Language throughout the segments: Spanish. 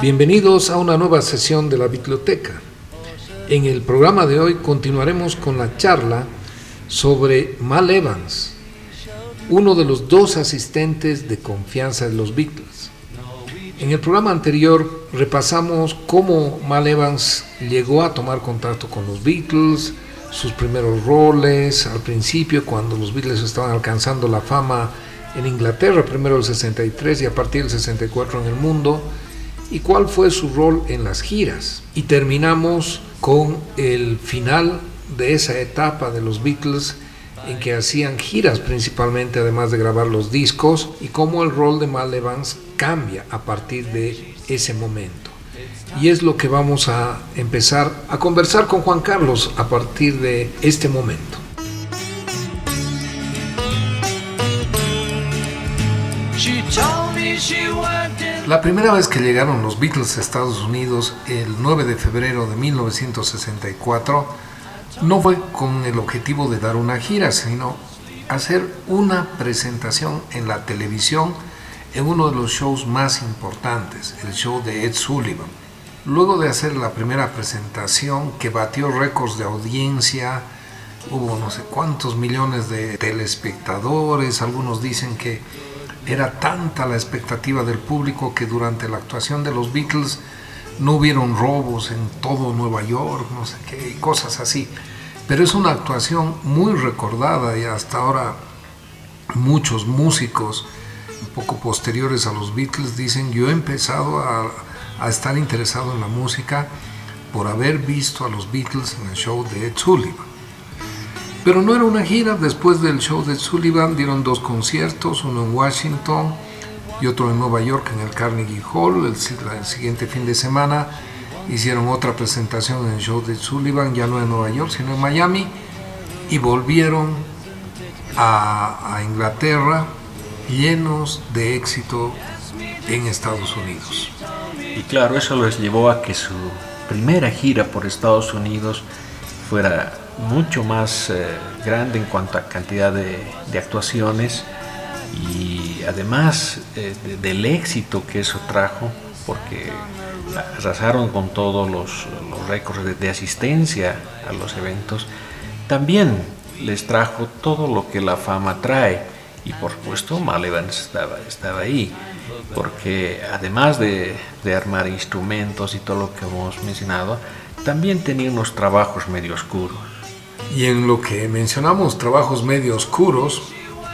Bienvenidos a una nueva sesión de la biblioteca. En el programa de hoy continuaremos con la charla sobre Mal Evans, uno de los dos asistentes de confianza de los Beatles. En el programa anterior repasamos cómo Mal Evans llegó a tomar contacto con los Beatles, sus primeros roles al principio cuando los Beatles estaban alcanzando la fama en Inglaterra, primero el 63 y a partir del 64 en el mundo, y cuál fue su rol en las giras. Y terminamos con el final de esa etapa de los Beatles en que hacían giras principalmente, además de grabar los discos, y cómo el rol de Mal Evans cambia a partir de ese momento. Y es lo que vamos a empezar a conversar con Juan Carlos a partir de este momento. La primera vez que llegaron los Beatles a Estados Unidos, el 9 de febrero de 1964, no fue con el objetivo de dar una gira, sino hacer una presentación en la televisión en uno de los shows más importantes, el show de Ed Sullivan. Luego de hacer la primera presentación que batió récords de audiencia, hubo no sé cuántos millones de telespectadores, algunos dicen que era tanta la expectativa del público que durante la actuación de los Beatles no hubieron robos en todo Nueva York, no sé qué, cosas así. Pero es una actuación muy recordada y hasta ahora muchos músicos un poco posteriores a los Beatles dicen: yo he empezado a estar interesado en la música por haber visto a los Beatles en el show de Ed Sullivan. Pero no era una gira. Después del show de Ed Sullivan dieron dos conciertos, uno en Washington y otro en Nueva York en el Carnegie Hall. El siguiente fin de semana hicieron otra presentación en el show de Ed Sullivan, ya no en Nueva York sino en Miami, y volvieron a Inglaterra llenos de éxito en Estados Unidos. Y claro, eso les llevó a que su primera gira por Estados Unidos fuera mucho más grande en cuanto a cantidad de actuaciones y además del éxito que eso trajo, porque arrasaron con todos los récords de asistencia a los eventos. También les trajo todo lo que la fama trae, y por supuesto Mal Evans estaba ahí, porque además de armar instrumentos y todo lo que hemos mencionado, también tenía unos trabajos medio oscuros. Y en lo que mencionamos trabajos medio oscuros,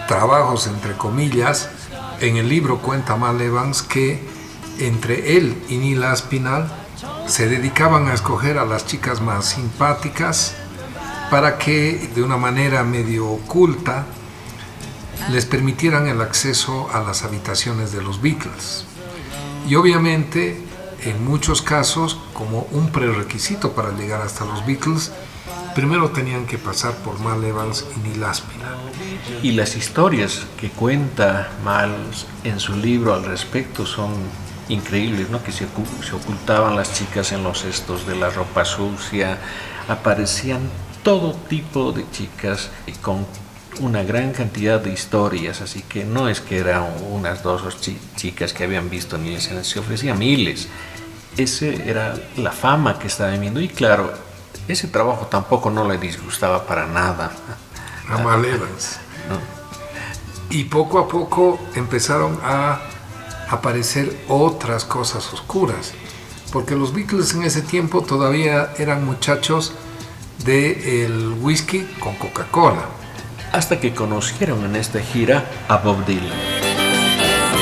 trabajos entre comillas, en el libro cuenta Mal Evans que entre él y Neil Aspinall se dedicaban a escoger a las chicas más simpáticas para que de una manera medio oculta les permitieran el acceso a las habitaciones de los Beatles. Y obviamente, en muchos casos, como un prerequisito para llegar hasta los Beatles, primero tenían que pasar por Mal Evans y Neil Aspinall. Y las historias que cuenta Mal en su libro al respecto son increíbles, ¿no? Que se ocultaban las chicas en los cestos de la ropa sucia, aparecían todo tipo de chicas y con una gran cantidad de historias, así que no es que eran unas dos chicas que habían visto ni se ofrecían miles. Ese era la fama que estaba viviendo, y claro, ese trabajo tampoco no le disgustaba para nada a Mal Evans. No. Y poco a poco empezaron a aparecer otras cosas oscuras, porque los Beatles en ese tiempo todavía eran muchachos del whisky con Coca-Cola. Hasta que conocieron en esta gira a Bob Dylan.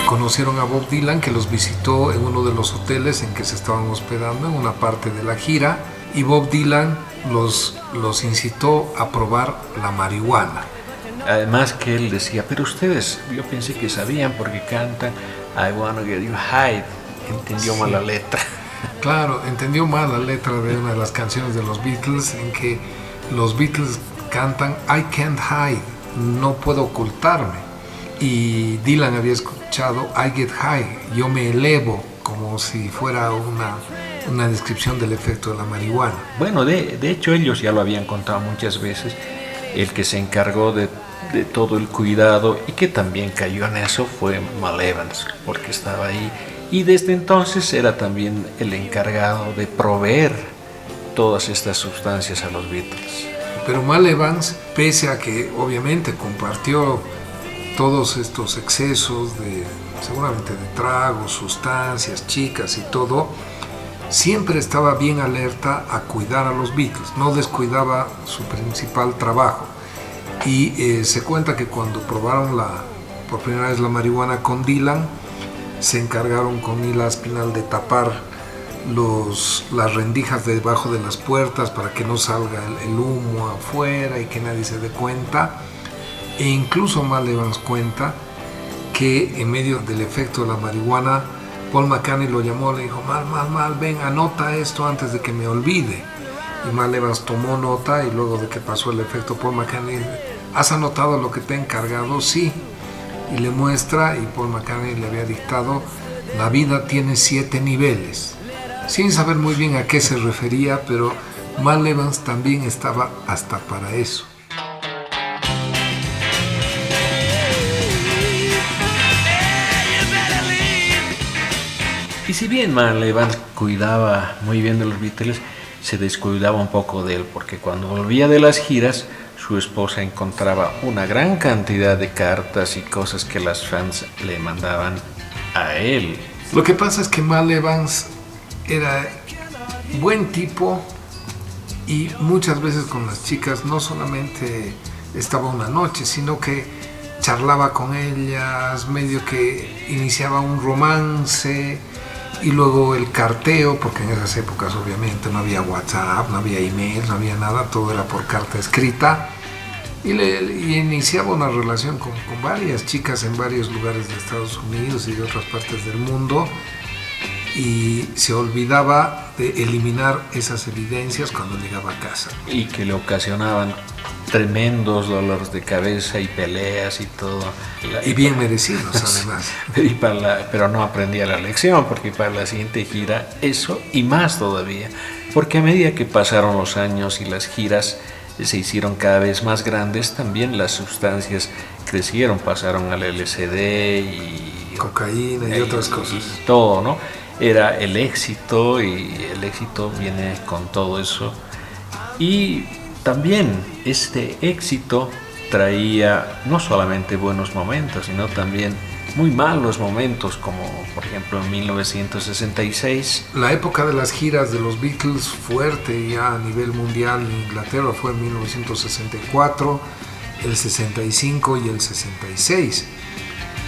Conocieron a Bob Dylan, que los visitó en uno de los hoteles en que se estaban hospedando en una parte de la gira, y Bob Dylan los incitó a probar la marihuana. Además que él decía: pero ustedes, yo pensé que sabían porque cantan I Wanna Get You High. Entendió mal la letra. Claro, entendió mal la letra de una de las canciones de los Beatles, en que los Beatles cantan I can't hide, no puedo ocultarme, y Dylan había escuchado I get high, yo me elevo, como si fuera una descripción del efecto de la marihuana. Bueno, de hecho ellos ya lo habían contado muchas veces. El que se encargó de todo el cuidado y que también cayó en eso fue Mal Evans, porque estaba ahí y desde entonces era también el encargado de proveer todas estas sustancias a los Beatles. Pero Mal Evans, pese a que obviamente compartió todos estos excesos seguramente de tragos, sustancias, chicas y todo, siempre estaba bien alerta a cuidar a los Beatles, no descuidaba su principal trabajo. Y se cuenta que cuando probaron por primera vez la marihuana con Dylan, se encargaron con Neil Aspinall de tapar las rendijas debajo de las puertas para que no salga el humo afuera y que nadie se dé cuenta. E incluso Mal Evans cuenta que en medio del efecto de la marihuana, Paul McCartney lo llamó, le dijo: Mal, ven, anota esto antes de que me olvide. Y Mal Evans tomó nota, y luego de que pasó el efecto, Paul McCartney: ¿has anotado lo que te he encargado? Sí. Y le muestra, y Paul McCartney le había dictado: la vida tiene 7 niveles. Sin saber muy bien a qué se refería, pero Mal Evans también estaba hasta para eso. Y si bien Mal Evans cuidaba muy bien de los Beatles, se descuidaba un poco de él, porque cuando volvía de las giras, su esposa encontraba una gran cantidad de cartas y cosas que las fans le mandaban a él. Lo que pasa es que Mal Evans era buen tipo, y muchas veces con las chicas no solamente estaba una noche, sino que charlaba con ellas, medio que iniciaba un romance, y luego el carteo, porque en esas épocas obviamente no había WhatsApp, no había email, no había nada, todo era por carta escrita, y iniciaba una relación con varias chicas en varios lugares de Estados Unidos y de otras partes del mundo, y se olvidaba de eliminar esas evidencias cuando llegaba a casa. Y que le ocasionaban tremendos dolores de cabeza y peleas y todo. Y bien merecidos, además. Pero no aprendía la lección, porque para la siguiente gira eso y más todavía. Porque a medida que pasaron los años y las giras se hicieron cada vez más grandes, también las sustancias crecieron, pasaron al LSD y cocaína y otras cosas. Y todo, ¿no? Era el éxito, y el éxito viene con todo eso. Y también este éxito traía no solamente buenos momentos, sino también muy malos momentos, como por ejemplo en 1966. La época de las giras de los Beatles fuerte ya a nivel mundial en Inglaterra fue en 1964, el 65 y el 66.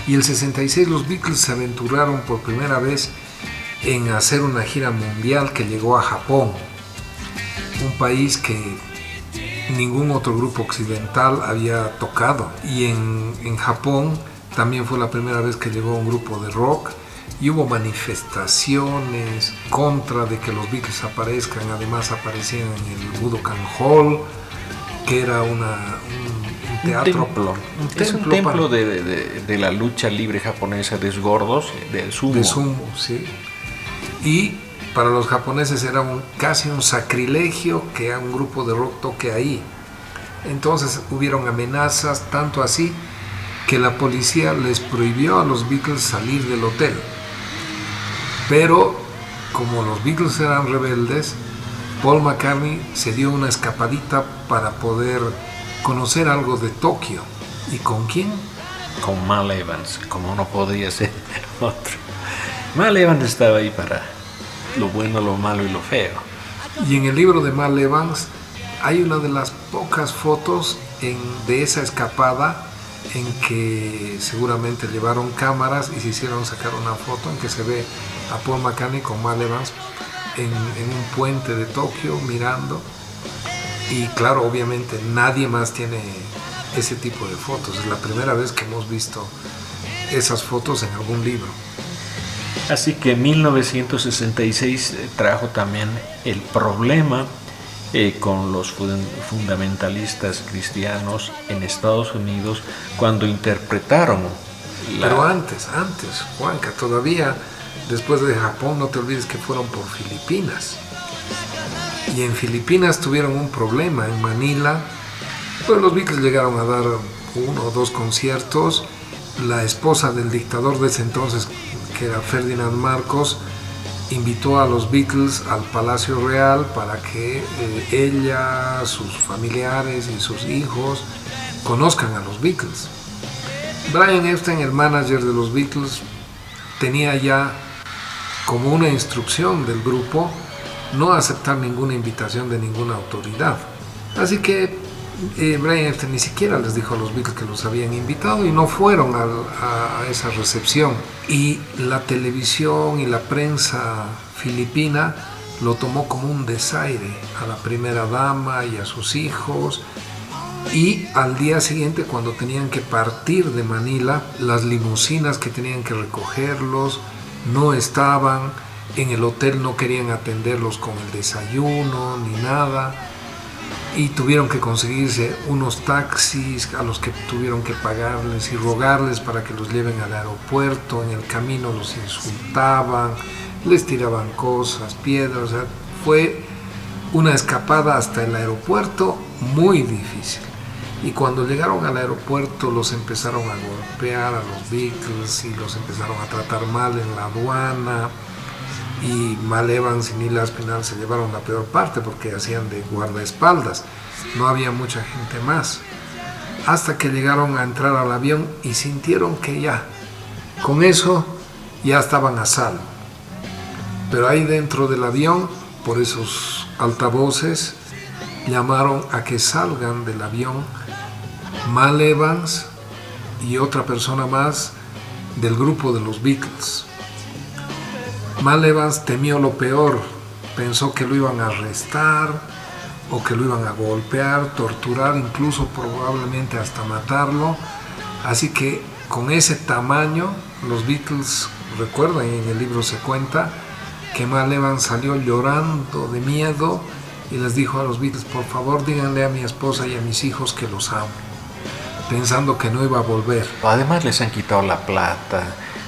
Y el 66 los Beatles se aventuraron por primera vez en hacer una gira mundial que llegó a Japón, un país que ningún otro grupo occidental había tocado. Y en Japón también fue la primera vez que llegó un grupo de rock, y hubo manifestaciones contra de que los Beatles aparezcan. Además aparecían en el Budokan Hall, que era un teatro, un templo de la lucha libre japonesa de gordos, de sumo. De sumo, sí. Y para los japoneses era casi un sacrilegio que un grupo de rock toque ahí. Entonces hubieron amenazas, tanto así que la policía les prohibió a los Beatles salir del hotel. Pero como los Beatles eran rebeldes, Paul McCartney se dio una escapadita para poder conocer algo de Tokio. ¿Y con quién? Con Mal Evans, como no podía ser otro. Mal Evans estaba ahí para lo bueno, lo malo y lo feo. Y en el libro de Mal Evans hay una de las pocas fotos de esa escapada, en que seguramente llevaron cámaras y se hicieron sacar una foto en que se ve a Paul McCartney con Mal Evans en un puente de Tokio mirando. Y claro, obviamente nadie más tiene ese tipo de fotos. Es la primera vez que hemos visto esas fotos en algún libro. Así que 1966 trajo también el problema con los fundamentalistas cristianos en Estados Unidos cuando interpretaron Pero antes, Juanca, todavía después de Japón, no te olvides que fueron por Filipinas. Y en Filipinas tuvieron un problema, en Manila. Pues los Beatles llegaron a dar 1 o 2 conciertos. La esposa del dictador de ese entonces, que era Ferdinand Marcos, invitó a los Beatles al Palacio Real para que ella, sus familiares y sus hijos conozcan a los Beatles. Brian Epstein, el manager de los Beatles, tenía ya como una instrucción del grupo no aceptar ninguna invitación de ninguna autoridad. Así que Brian Epstein ni siquiera les dijo a los Beatles que los habían invitado y no fueron a esa recepción. Y la televisión y la prensa filipina lo tomó como un desaire a la primera dama y a sus hijos. Y al día siguiente, cuando tenían que partir de Manila, las limusinas que tenían que recogerlos no estaban, en el hotel no querían atenderlos con el desayuno ni nada, y tuvieron que conseguirse unos taxis a los que tuvieron que pagarles y rogarles para que los lleven al aeropuerto. En el camino los insultaban, les tiraban cosas, piedras. O sea, fue una escapada hasta el aeropuerto muy difícil. Y cuando llegaron al aeropuerto los empezaron a golpear a los Beatles y los empezaron a tratar mal en la aduana. Y Mal Evans y Neil Aspinall se llevaron la peor parte porque hacían de guardaespaldas. No había mucha gente más. Hasta que llegaron a entrar al avión y sintieron que ya, con eso, ya estaban a salvo. Pero ahí dentro del avión, por esos altavoces, llamaron a que salgan del avión Mal Evans y otra persona más del grupo de los Beatles. Mal Evans temió lo peor, pensó que lo iban a arrestar o que lo iban a golpear, torturar, incluso probablemente hasta matarlo. Así que con ese tamaño, los Beatles, recuerdan, en el libro se cuenta que Mal Evans salió llorando de miedo y les dijo a los Beatles: por favor díganle a mi esposa y a mis hijos que los amo, pensando que no iba a volver. Además les han quitado la plata,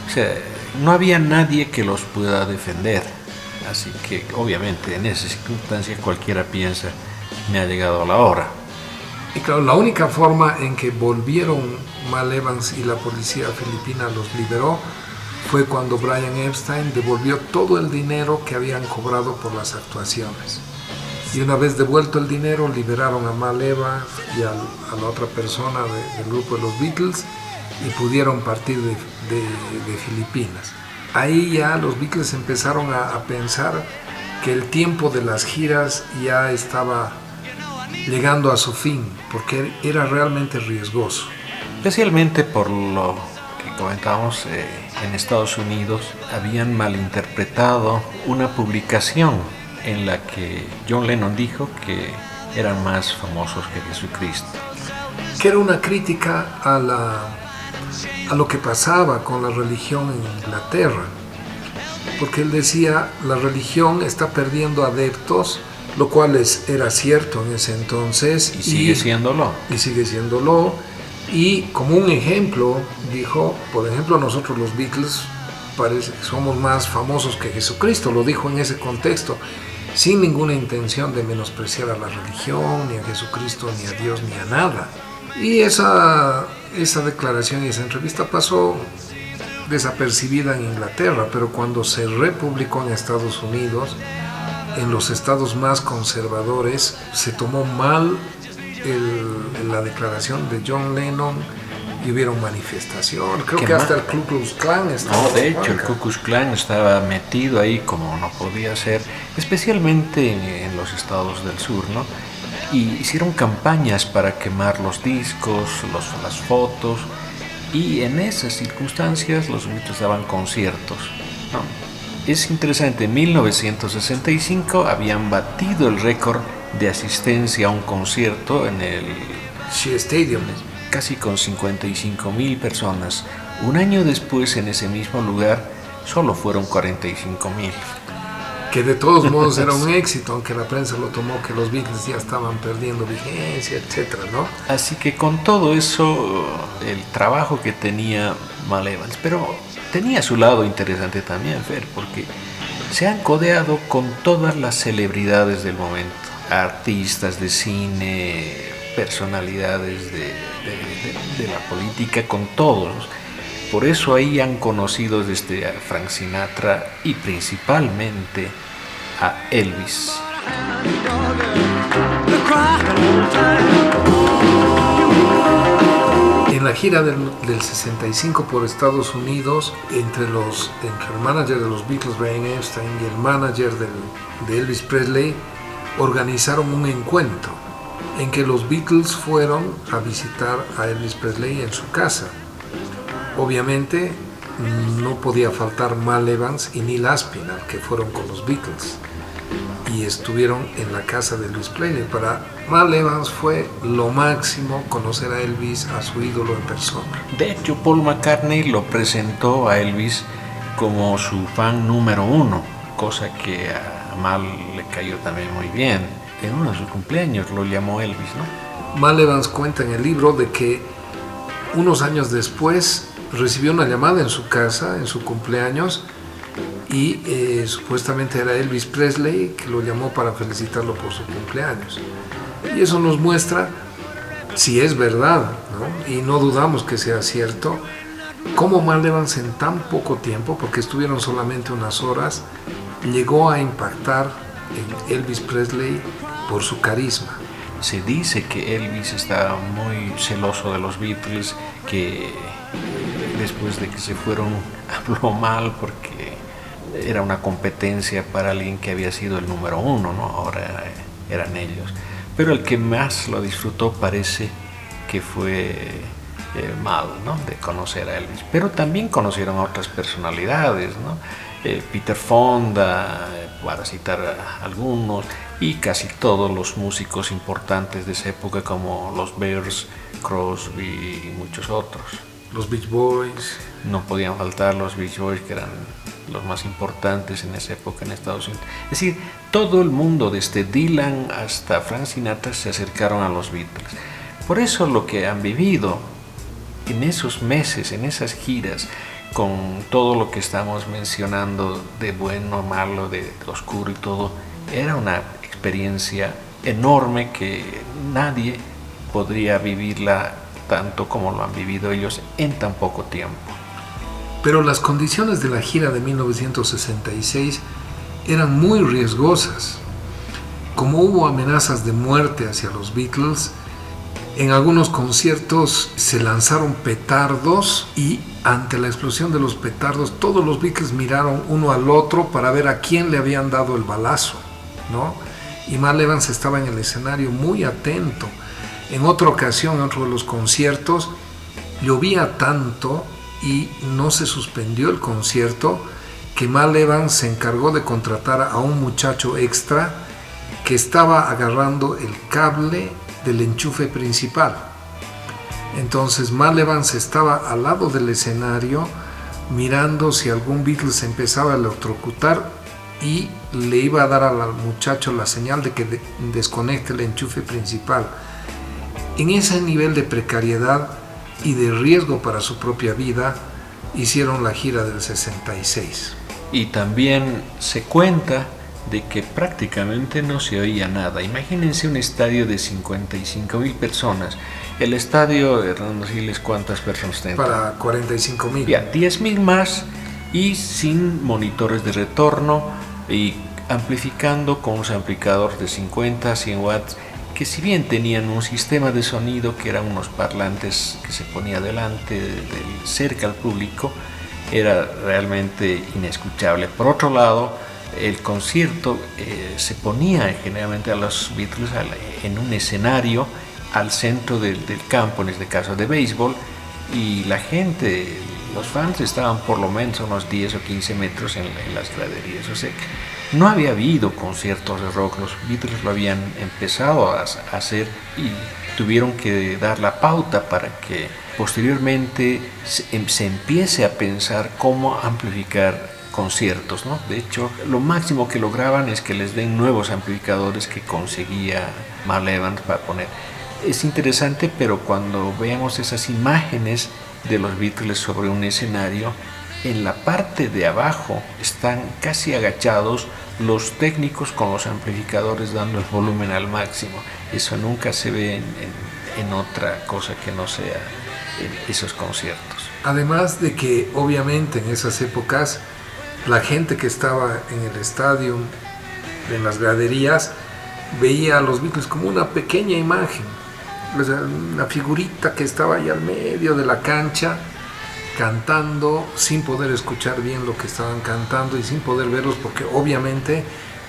o sea, no había nadie que los pueda defender, así que obviamente en esa circunstancia cualquiera piensa, me ha llegado la hora. Y claro, la única forma en que volvieron Mal Evans y la policía filipina los liberó fue cuando Brian Epstein devolvió todo el dinero que habían cobrado por las actuaciones. Y una vez devuelto el dinero, liberaron a Mal Evans y a la otra persona del grupo de los Beatles y pudieron partir de Filipinas. Ahí ya los Beatles empezaron a pensar que el tiempo de las giras ya estaba llegando a su fin, porque era realmente riesgoso. Especialmente por lo que comentábamos, en Estados Unidos habían malinterpretado una publicación en la que John Lennon dijo que eran más famosos que Jesucristo. Que era una crítica a lo que pasaba con la religión en Inglaterra, porque él decía: la religión está perdiendo adeptos, lo cual era cierto en ese entonces. Y sigue siéndolo. Y sigue siéndolo. Y como un ejemplo, dijo, por ejemplo, nosotros los Beatles parece que somos más famosos que Jesucristo. Lo dijo en ese contexto, sin ninguna intención de menospreciar a la religión, ni a Jesucristo, ni a Dios, ni a nada. Y esa declaración y esa entrevista pasó desapercibida en Inglaterra, pero cuando se republicó en Estados Unidos, en los estados más conservadores, se tomó mal la declaración de John Lennon y hubieron manifestaciones. Creo que hasta el Ku Klux Klan estaba. No, de hecho, el Ku Klux Klan estaba metido ahí como no podía ser, especialmente en los estados del sur, ¿no? Y hicieron campañas para quemar los discos, las fotos, y en esas circunstancias los Beatles daban conciertos, ¿no? Es interesante, en 1965 habían batido el récord de asistencia a un concierto en el Shea Stadium, casi con 55,000 personas. Un año después, en ese mismo lugar, solo fueron 45,000. Que de todos modos era un éxito, aunque la prensa lo tomó que los Beatles ya estaban perdiendo vigencia, etcétera, ¿no? Así que con todo eso, el trabajo que tenía Mal Evans, pero tenía su lado interesante también, Fer, porque se han codeado con todas las celebridades del momento, artistas de cine, personalidades de la política, con todos. Por eso ahí han conocido desde a Frank Sinatra y principalmente a Elvis. En la gira del 65 por Estados Unidos, entre el manager de los Beatles, Brian Epstein, y el manager de Elvis Presley, organizaron un encuentro en que los Beatles fueron a visitar a Elvis Presley en su casa. Obviamente no podía faltar Mal Evans y Neil Aspinall, que fueron con los Beatles y estuvieron en la casa de Elvis Presley. Para Mal Evans fue lo máximo conocer a Elvis, a su ídolo en persona. De hecho, Paul McCartney lo presentó a Elvis como su fan número 1, cosa que a Mal le cayó también muy bien. En uno de sus cumpleaños lo llamó Elvis, ¿no? Mal Evans cuenta en el libro de que unos años después recibió una llamada en su casa, en su cumpleaños, y supuestamente era Elvis Presley, que lo llamó para felicitarlo por su cumpleaños. Y eso nos muestra, si es verdad, ¿no? Y no dudamos que sea cierto, cómo Mal Evans en tan poco tiempo, porque estuvieron solamente unas horas, llegó a impactar en Elvis Presley por su carisma. Se dice que Elvis estaba muy celoso de los Beatles, que después de que se fueron habló mal porque era una competencia para alguien que había sido el número 1, ¿no? Ahora eran ellos. Pero el que más lo disfrutó parece que fue Mal, ¿no? De conocer a Elvis. Pero también conocieron a otras personalidades, ¿no? Peter Fonda, para citar a algunos, y casi todos los músicos importantes de esa época, como los Bears, Crosby y muchos otros. Los Beach Boys. No podían faltar los Beach Boys, que eran los más importantes en esa época en Estados Unidos. Es decir, todo el mundo, desde Dylan hasta Frank Sinatra, se acercaron a los Beatles. Por eso lo que han vivido en esos meses, en esas giras, con todo lo que estamos mencionando de bueno, malo, de oscuro y todo, era una experiencia enorme que nadie podría vivirla tanto como lo han vivido ellos en tan poco tiempo. Pero las condiciones de la gira de 1966 eran muy riesgosas. Como hubo amenazas de muerte hacia los Beatles, en algunos conciertos se lanzaron petardos y ante la explosión de los petardos todos los Beatles miraron uno al otro para ver a quién le habían dado el balazo, ¿no? Y Mal Evans estaba en el escenario muy atento. En otra ocasión, en otro de los conciertos, llovía tanto y no se suspendió el concierto que Mal Evans se encargó de contratar a un muchacho extra que estaba agarrando el cable del enchufe principal. Entonces Mal Evans estaba al lado del escenario mirando si algún Beatle se empezaba a electrocutar y le iba a dar al muchacho la señal de que desconecte el enchufe principal. En ese nivel de precariedad y de riesgo para su propia vida hicieron la gira del 66. Y también se cuenta de que prácticamente no se oía nada. Imagínense un estadio de 55,000 personas. El estadio, Hernando Siles, ¿cuántas personas tiene? Para 45,000. Ya, 10,000 más, y sin monitores de retorno y amplificando con unos amplificadores de 50 a 100 watts, que si bien tenían un sistema de sonido que eran unos parlantes que se ponía delante, cerca al público, era realmente inescuchable. Por otro lado, el concierto se ponía generalmente a los Beatles en un escenario al centro del campo, en este caso de béisbol, y la gente, los fans, estaban por lo menos a unos 10 o 15 metros en las graderías. O sea, no había habido conciertos de rock, los Beatles lo habían empezado a hacer y tuvieron que dar la pauta para que posteriormente se empiece a pensar cómo amplificar conciertos, ¿no? De hecho, lo máximo que lograban es que les den nuevos amplificadores que conseguía Mal Evans para poner. Es interesante, pero cuando veamos esas imágenes de los Beatles sobre un escenario, en la parte de abajo están casi agachados los técnicos con los amplificadores dando el volumen al máximo. Eso nunca se ve en otra cosa que no sea esos conciertos. Además de que obviamente en esas épocas la gente que estaba en el estadio, en las graderías, veía a los Beatles como una pequeña imagen, o sea, una figurita que estaba ahí al medio de la cancha cantando sin poder escuchar bien lo que estaban cantando y sin poder verlos porque obviamente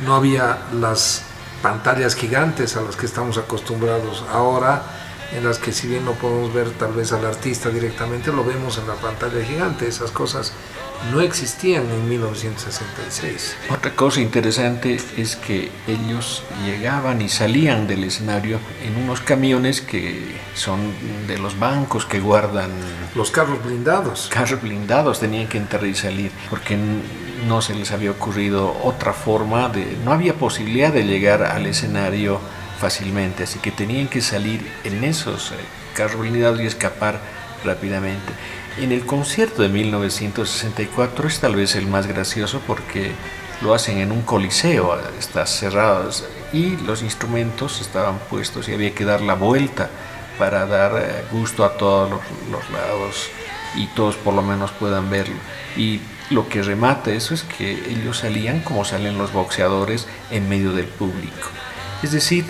no había las pantallas gigantes a las que estamos acostumbrados ahora, en las que si bien no podemos ver tal vez al artista directamente, lo vemos en la pantalla gigante. Esas cosas no existían en 1966. Otra cosa interesante es que ellos llegaban y salían del escenario en unos camiones que son de los bancos que guardan... Los carros blindados. Carros blindados, tenían que entrar y salir porque no se les había ocurrido otra forma no había posibilidad de llegar al escenario fácilmente, así que tenían que salir en esos carros blindados y escapar rápidamente. En el concierto de 1964 es tal vez el más gracioso porque lo hacen en un coliseo, está cerrado y los instrumentos estaban puestos y había que dar la vuelta para dar gusto a todos los lados y todos por lo menos puedan verlo. Y lo que remata eso es que ellos salían como salen los boxeadores en medio del público. Es decir,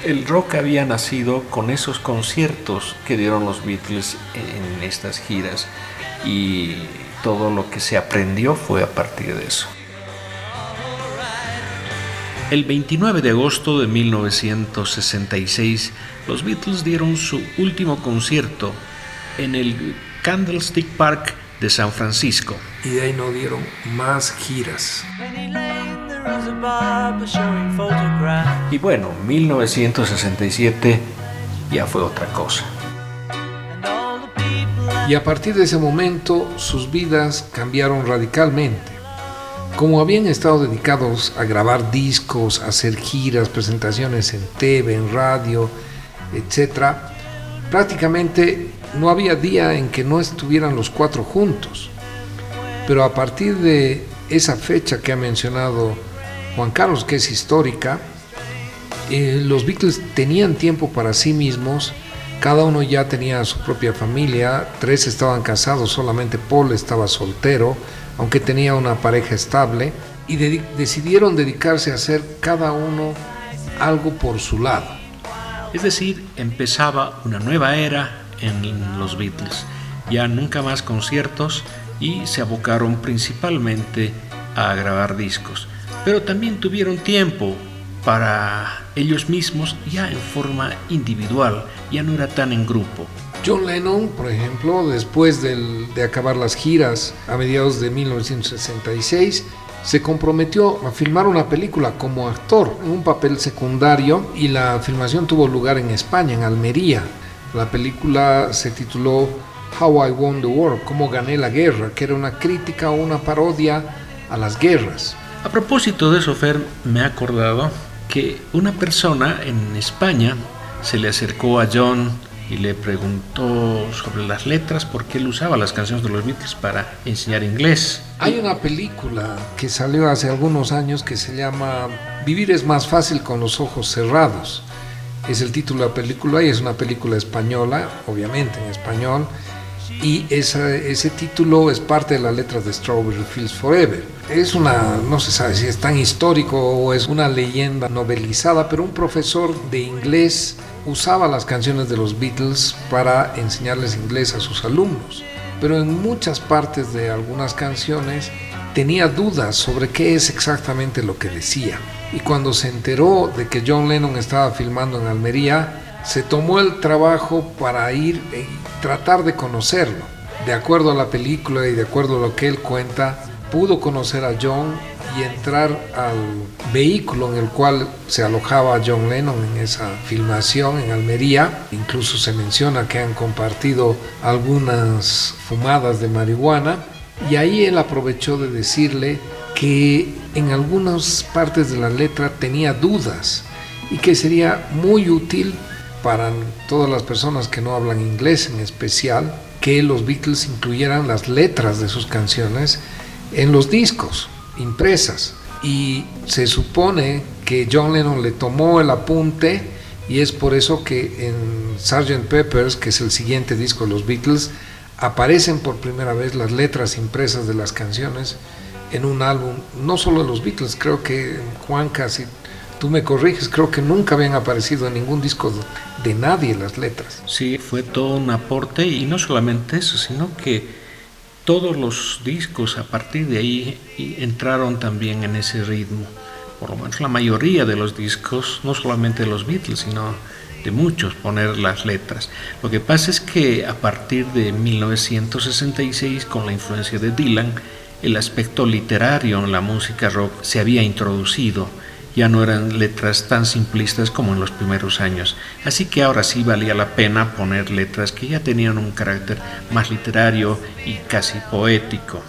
el rock había nacido con esos conciertos que dieron los Beatles en estas giras y todo lo que se aprendió fue a partir de eso. El 29 de agosto de 1966, los Beatles dieron su último concierto en el Candlestick Park de San Francisco. Y de ahí no dieron más giras. Y bueno, 1967 ya fue otra cosa. Y a partir de ese momento sus vidas cambiaron radicalmente. Como habían estado dedicados a grabar discos, a hacer giras, presentaciones en TV, en radio, etc., prácticamente no había día en que no estuvieran los cuatro juntos. Pero a partir de esa fecha que ha mencionado Juan Carlos, que es histórica, los Beatles tenían tiempo para sí mismos, cada uno ya tenía su propia familia, 3 estaban casados, solamente Paul estaba soltero, aunque tenía una pareja estable, y decidieron dedicarse a hacer cada uno algo por su lado. Es decir, empezaba una nueva era en los Beatles, ya nunca más conciertos y se abocaron principalmente a grabar discos. Pero también tuvieron tiempo para ellos mismos ya en forma individual, ya no era tan en grupo. John Lennon, por ejemplo, después de acabar las giras a mediados de 1966, se comprometió a filmar una película como actor en un papel secundario y la filmación tuvo lugar en España, en Almería. La película se tituló How I Won the War, Cómo gané la guerra, que era una crítica o una parodia a las guerras. A propósito de eso, Fer, me he acordado que una persona en España se le acercó a John y le preguntó sobre las letras porque él usaba las canciones de los Beatles para enseñar inglés. Hay una película que salió hace algunos años que se llama Vivir es más fácil con los ojos cerrados. Es el título de la película y es una película española, obviamente en español, y ese título es parte de las letras de Strawberry Fields Forever. Es no se sabe si es tan histórico o es una leyenda novelizada, pero un profesor de inglés usaba las canciones de los Beatles para enseñarles inglés a sus alumnos, pero en muchas partes de algunas canciones tenía dudas sobre qué es exactamente lo que decía. Y cuando se enteró de que John Lennon estaba filmando en Almería, se tomó el trabajo para ir y tratar de conocerlo. De acuerdo a la película y de acuerdo a lo que él cuenta, pudo conocer a John y entrar al vehículo en el cual se alojaba John Lennon en esa filmación en Almería. Incluso se menciona que han compartido algunas fumadas de marihuana, y ahí él aprovechó de decirle que en algunas partes de la letra tenía dudas y que sería muy útil para todas las personas que no hablan inglés en especial, que los Beatles incluyeran las letras de sus canciones en los discos impresas. Y se supone que John Lennon le tomó el apunte y es por eso que en Sgt. Pepper's, que es el siguiente disco de los Beatles, aparecen por primera vez las letras impresas de las canciones en un álbum, no solo de los Beatles, creo que Juanca, si tú me corriges, creo que nunca habían aparecido en ningún disco de nadie las letras. Sí, fue todo un aporte, y no solamente eso, sino que todos los discos a partir de ahí entraron también en ese ritmo. Por lo menos la mayoría de los discos, no solamente de los Beatles, sino de muchos, poner las letras. Lo que pasa es que a partir de 1966, con la influencia de Dylan, el aspecto literario en la música rock se había introducido. Ya no eran letras tan simplistas como en los primeros años. Así que ahora sí valía la pena poner letras que ya tenían un carácter más literario y casi poético.